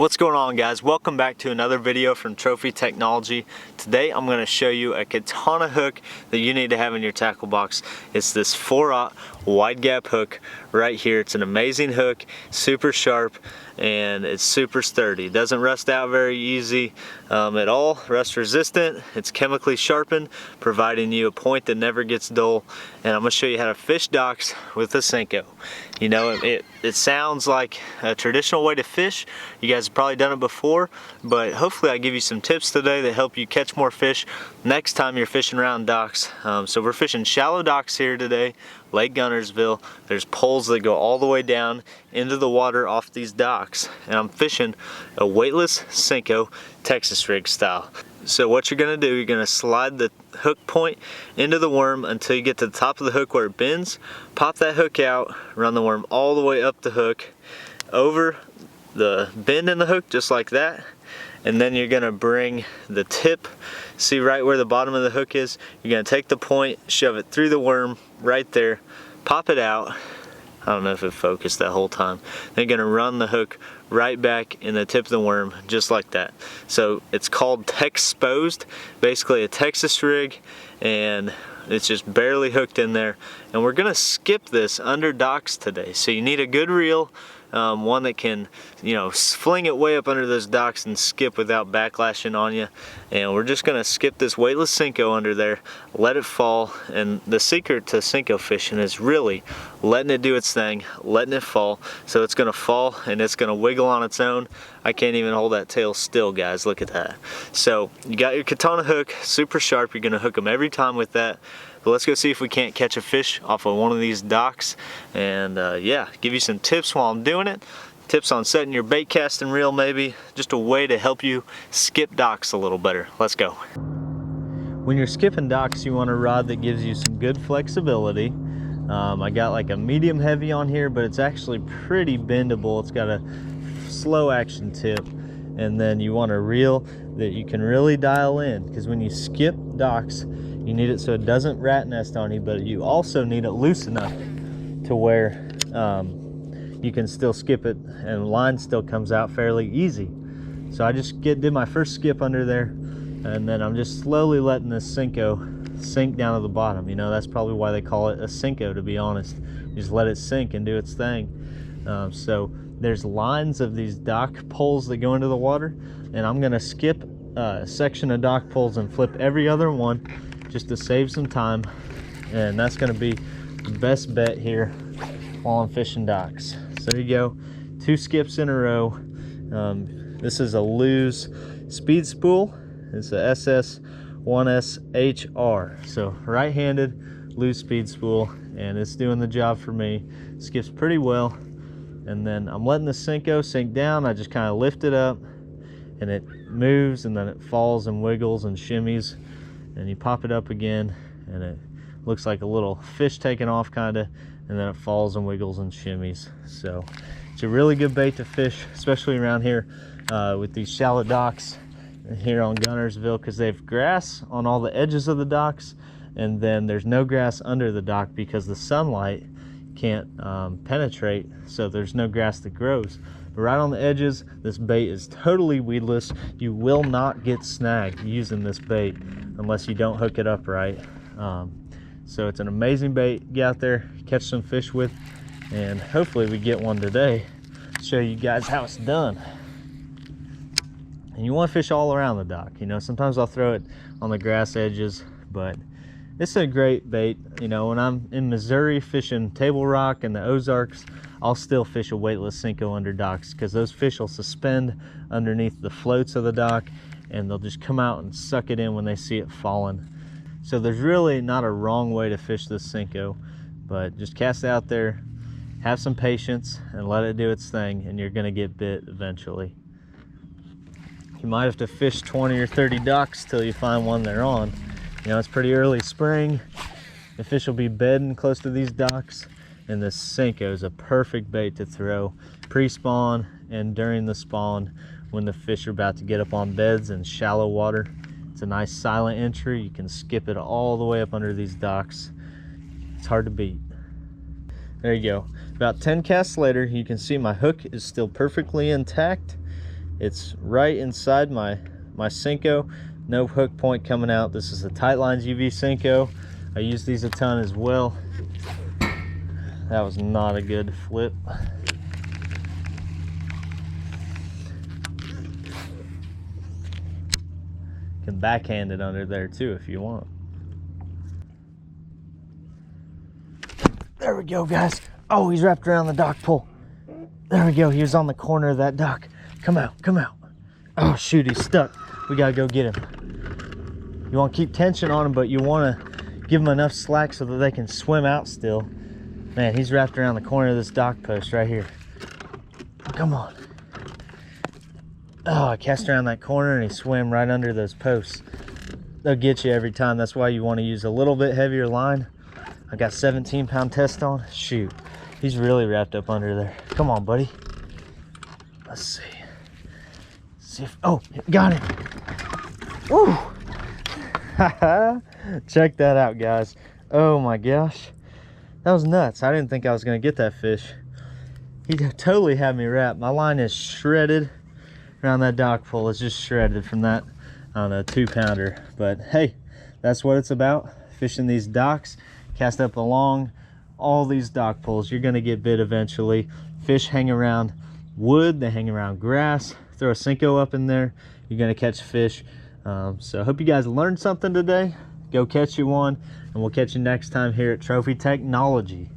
What's going on, guys? Welcome back to another video from Trophy Technology. Today I'm going to show you a katana hook that you need to have in your tackle box. It's this 4/0 wide gap hook right here. It's an amazing hook, super sharp, and it's super sturdy. It doesn't rust out very easy at all, rust resistant. It's chemically sharpened, providing you a point that never gets dull. And I'm going to show you how to fish docks with a Senko. You know, it sounds like a traditional way to fish. You guys have probably done it before, but hopefully I give you some tips today that help you catch more fish next time you're fishing around docks. So we're fishing shallow docks here today, Lake Guntersville. There's poles that go all the way down into the water off these docks, and I'm fishing a weightless Senko Texas rig style. So what you're gonna do, you're gonna slide the hook point into the worm until you get to the top of the hook where it bends. Pop that hook out, run the worm all the way up the hook, over the bend in the hook, just like that. And then you're gonna bring the tip, see right where the bottom of the hook is, you're gonna take the point, shove it through the worm right there, pop it out. I don't know if it focused that whole time. Then you're gonna run the hook right back in the tip of the worm, just like that. So it's called Texposed, basically a Texas rig, and it's just barely hooked in there. And we're gonna skip this under docks today. So you need a good reel, one that can, you know, fling it way up under those docks and skip without backlashing on you. And we're just gonna skip this weightless Senko under there, let it fall. And the secret to Senko fishing is really letting it do its thing, letting it fall. So it's gonna fall and it's gonna wiggle on its own. I can't even hold that tail still, guys. Look at that. So you got your katana hook, super sharp. You're gonna hook them every time with that. But let's go see if we can't catch a fish off of one of these docks, and yeah, give you some tips while I'm doing it. Tips on setting your bait casting reel, maybe just a way to help you skip docks a little better. Let's go. When you're skipping docks, you want a rod that gives you some good flexibility. I got like a medium heavy on here, but it's actually pretty bendable. It's got a slow action tip. And then you want a reel that you can really dial in, because when you skip docks, you need it so it doesn't rat nest on you, but you also need it loose enough to where you can still skip it and line still comes out fairly easy. So I just did my first skip under there, and then I'm just slowly letting this Senko sink down to the bottom. You know, that's probably why they call it a Senko, to be honest. You just let it sink and do its thing. So there's lines of these dock poles that go into the water, and I'm gonna skip a section of dock poles and flip every other one just to save some time. And that's gonna be the best bet here while I'm fishing docks. So there you go, 2 skips in a row. This is a Lew's speed spool. It's a SS1SHR. So right-handed Lew's speed spool, and it's doing the job for me. Skips pretty well. And then I'm letting the Senko sink down. I just kind of lift it up and it moves, and then it falls and wiggles and shimmies, and you pop it up again and it looks like a little fish taking off kind of, and then it falls and wiggles and shimmies. So it's a really good bait to fish, especially around here with these shallow docks here on Guntersville, because they have grass on all the edges of the docks, and then there's no grass under the dock because the sunlight can't penetrate, so there's no grass that grows. But right on the edges, this bait is totally weedless. You will not get snagged using this bait unless you don't hook it up right. So it's an amazing bait. Get out there, catch some fish with, and hopefully we get one today. Show you guys how it's done. And you want to fish all around the dock. You know, sometimes I'll throw it on the grass edges, but it's a great bait. You know, when I'm in Missouri fishing Table Rock and the Ozarks, I'll still fish a weightless Senko under docks, because those fish will suspend underneath the floats of the dock, and they'll just come out and suck it in when they see it falling. So there's really not a wrong way to fish this Senko, but just cast it out there, have some patience, and let it do its thing, and you're gonna get bit eventually. You might have to fish 20 or 30 docks till you find one they're on. You know, it's pretty early spring. The fish will be bedding close to these docks, and this Senko is a perfect bait to throw pre-spawn and during the spawn when the fish are about to get up on beds in shallow water. It's a nice silent entry. You can skip it all the way up under these docks. It's hard to beat. There you go. About 10 casts later, you can see my hook is still perfectly intact, It's right inside my Senko. No hook point coming out. This is the Tightlines UV Senko. I use these a ton as well. That was not a good flip. Can backhand it under there too if you want. There we go, guys. Oh, he's wrapped around the dock pole. There we go. He was on the corner of that dock. Come out, come out. Oh shoot, he's stuck. We gotta go get him. You want to keep tension on him, but you want to give them enough slack so that they can swim out still. Man, he's wrapped around the corner of this dock post right here. Come on. Oh, I cast around that corner and he swam right under those posts. They'll get you every time. That's why you want to use a little bit heavier line. I got 17-pound test on. Shoot, he's really wrapped up under there. Come on, buddy. Let's see. See if, oh, got him. Woo! Check that out, guys. Oh my gosh, that was nuts. I didn't think I was gonna get that fish. He totally had me wrapped. My line is shredded around that dock pole. It's just shredded from that, I don't know, 2-pounder. But hey, that's what it's about, fishing these docks. Cast up along all these dock poles. You're gonna get bit eventually. Fish hang around wood, they hang around grass. Throw a Senko up in there, you're gonna catch fish. So I hope you guys learned something today. Go catch you one, and we'll catch you next time here at Trophy Technology.